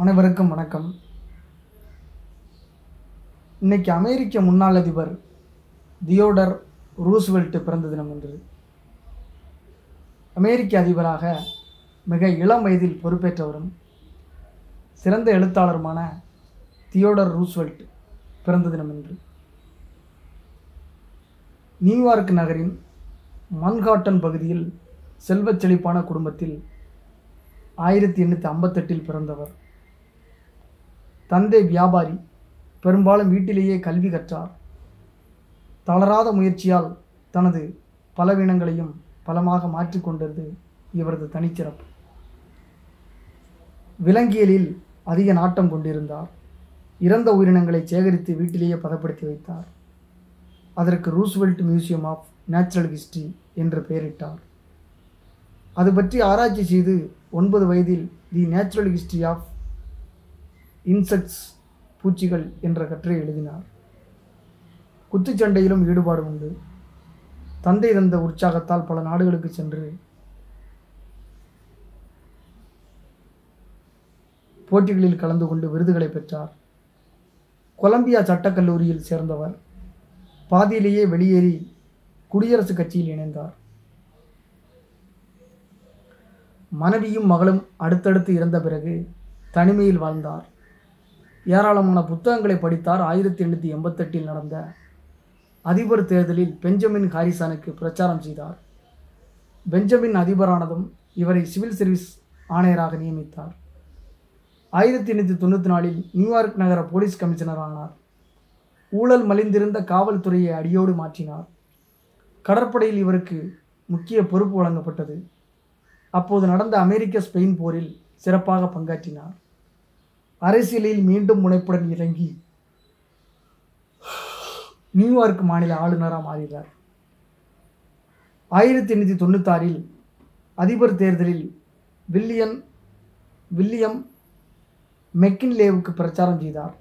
அனைவருக்கும் வணக்கம். இன்னைக்கு அமெரிக்க முன்னாள் அதிபர் தியோடர் ரூஸ்வெல்ட் பிறந்த தினம் என்று. அமெரிக்க அதிபராக மிக இளம் வயதில் பொறுப்பேற்றவரும் சிறந்த எழுத்தாளருமான தியோடர் ரூஸ்வெல்ட் பிறந்த தினம் என்று. நியூயார்க் நகரின் மன்ஹாட்டன் பகுதியில் செல்வச் செழிப்பான குடும்பத்தில் 1858 பிறந்தவர். தந்தை வியாபாரி, பெரும்பாலும் வீட்டிலேயே கல்வி கற்றார். தளராத முயற்சியால் தனது பலவீனங்களையும் பலமாக மாற்றிக்கொண்டது இவரது தனிச்சிறப்பு. விலங்கியலில் அதிக நாட்டம் கொண்டிருந்தார். இறந்த உயிரினங்களை சேகரித்து வீட்டிலேயே பதப்படுத்தி வைத்தார். அதற்கு Roosevelt museum of natural history என்று பெயரிட்டார். அது பற்றி ஆராய்ச்சி செய்து 9 வயதில் the natural history of insects, பூச்சிகள் என்ற கட்டுரை எழுதினார். குத்துச்சண்டையிலும் ஈடுபாடு உண்டு. தந்தை தந்த உற்சாகத்தால் பல நாடுகளுக்கு சென்று போட்டிகளில் கலந்து கொண்டு விருதுகளை பெற்றார். கொலம்பியா சட்டக்கல்லூரியில் சேர்ந்தவர். பாதியிலேயே வெளியேறி குடியரசுக் கட்சியில் இணைந்தார். மனைவியும் மகளும் அடுத்தடுத்து இறந்த பிறகு தனிமையில் வாழ்ந்தார். ஏராளமான புத்தகங்களை படித்தார். 1888 நடந்த அதிபர் தேர்தலில் பெஞ்சமின் ஹாரிசனுக்கு பிரச்சாரம் செய்தார். பெஞ்சமின் அதிபரானதும் இவரை சிவில் சர்வீஸ் ஆணையராக நியமித்தார். 1894 நியூயார்க் நகர போலீஸ் கமிஷனர் ஆனார். ஊழல் மலிந்திருந்த காவல்துறையை அடியோடு மாற்றினார். கடற்படையில் இவருக்கு முக்கிய பொறுப்பு வழங்கப்பட்டது. அப்போது நடந்த அமெரிக்க ஸ்பெயின் போரில் சிறப்பாக பங்காற்றினார். அரசியலில் மீண்டும் முனைப்புடன் இறங்கி நியூயார்க் மாநில ஆளுநராக மாறினார். 1896 அதிபர் தேர்தலில் வில்லியம் மெக்கின்லேவுக்கு பிரச்சாரம் செய்தார்.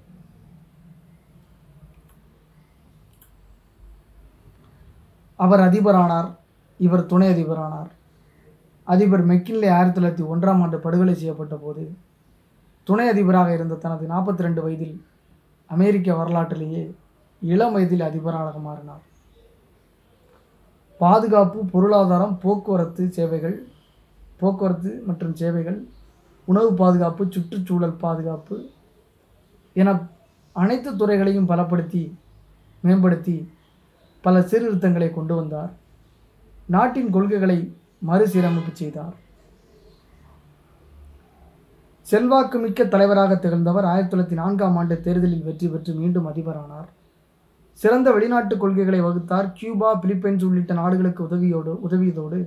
அவர் அதிபரானார். இவர் துணை அதிபரானார். அதிபர் மெக்கின்லே 1901 படுகொலை செய்யப்பட்ட போது துணை அதிபராக இருந்த தனது 42 வயதில் அமெரிக்க வரலாற்றிலேயே இளம் வயதில் அதிபராக மாறினார். பாதுகாப்பு, பொருளாதாரம், போக்குவரத்து மற்றும் சேவைகள், உணவு பாதுகாப்பு, சுற்றுச்சூழல் பாதுகாப்பு என அனைத்து துறைகளையும் மேம்படுத்தி பல சீர்திருத்தங்களை கொண்டு வந்தார். நாட்டின் கொள்கைகளை மறுசீரமைப்பு செய்தார். செல்வாக்கு மிக்க தலைவராக திகழ்ந்தவர். 1904 தேர்தலில் வெற்றி பெற்று மீண்டும் அதிபரானார். சிறந்த வெளிநாட்டு கொள்கைகளை வகுத்தார். கியூபா, பிலிப்பைன்ஸ் உள்ளிட்ட நாடுகளுக்கு உதவியதோடு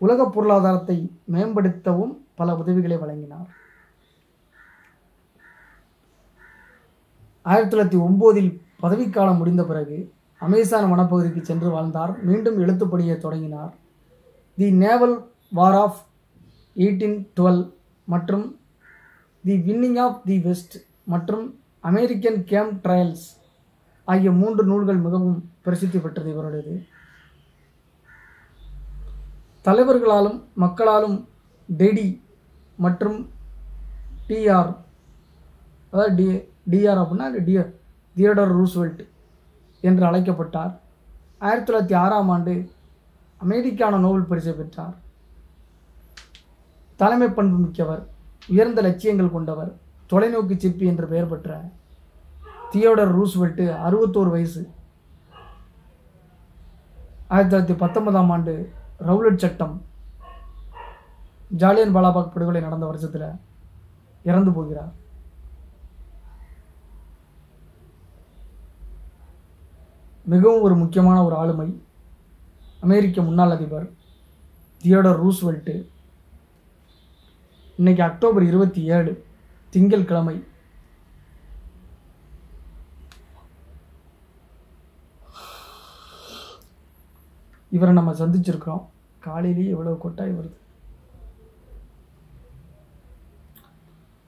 உலக பொருளாதாரத்தை மேம்படுத்தவும் பல உதவிகளை வழங்கினார். 1909 பதவிக்காலம் முடிந்த பிறகு அமேசான் வனப்பகுதிக்கு சென்று வாழ்ந்தார். மீண்டும் எழுத்துப் பணியை தொடங்கினார். தி நேவல் வார் ஆஃப் 1812 மற்றும் தி வின்னிங் ஆஃப் தி வெஸ்ட் மற்றும் அமெரிக்கன் கேம்ப் ட்ரையல்ஸ் ஆகிய 3 நூல்கள் மிகவும் பிரசித்தி பெற்றது இவருடையது. தலைவர்களாலும் மக்களாலும் டெடி மற்றும் டிஆர், அதாவது டிஆர் அப்படின்னா தியோடர் ரூஸ்வெல்ட் என்று அழைக்கப்பட்டார். 1906 அமெரிக்கான நோபல் பரிசை பெற்றார். தலைமை பண்பு மிக்கவர், உயர்ந்த லட்சியங்கள் கொண்டவர், தொலைநோக்கு சிற்பி என்று பெயர் பெற்ற தியோடர் ரூஸ்வெல்ட் 61 வயசு. 1919 ரவுலட் சட்டம், ஜாலியன் வாலாபாக் படுகொலை நடந்த வருஷத்தில் இறந்து போகிறார். மிகவும் ஒரு முக்கியமான ஒரு ஆளுமை அமெரிக்க முன்னாள் அதிபர் தியோடர் ரூஸ்வெல்ட். இன்னைக்கு அக்டோபர் 27 திங்கட்கிழமை. இவரை நம்ம சந்திச்சிருக்கிறோம். காலையிலேயே எவ்வளவு கொட்டாய் வருது.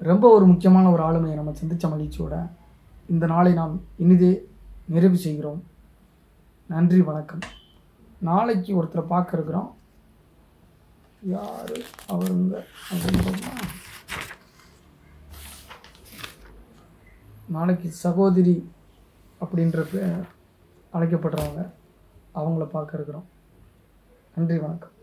ரொம்ப ஒரு முக்கியமான ஒரு ஆளுமையை நம்ம சந்திச்ச மகிழ்ச்சியோட இந்த நாளை நாம் இனிதே நிறைவு செய்கிறோம். நன்றி, வணக்கம். நாளைக்கு ஒருத்தரை பார்க்க இருக்கிறோம். யார் அவருங்க அப்படின்னு நாளைக்கு சகோதரி அப்படின்ற அழைக்கப்படுறவங்க அவங்கள பார்க்க இருக்கிறோம். நன்றி, வணக்கம்.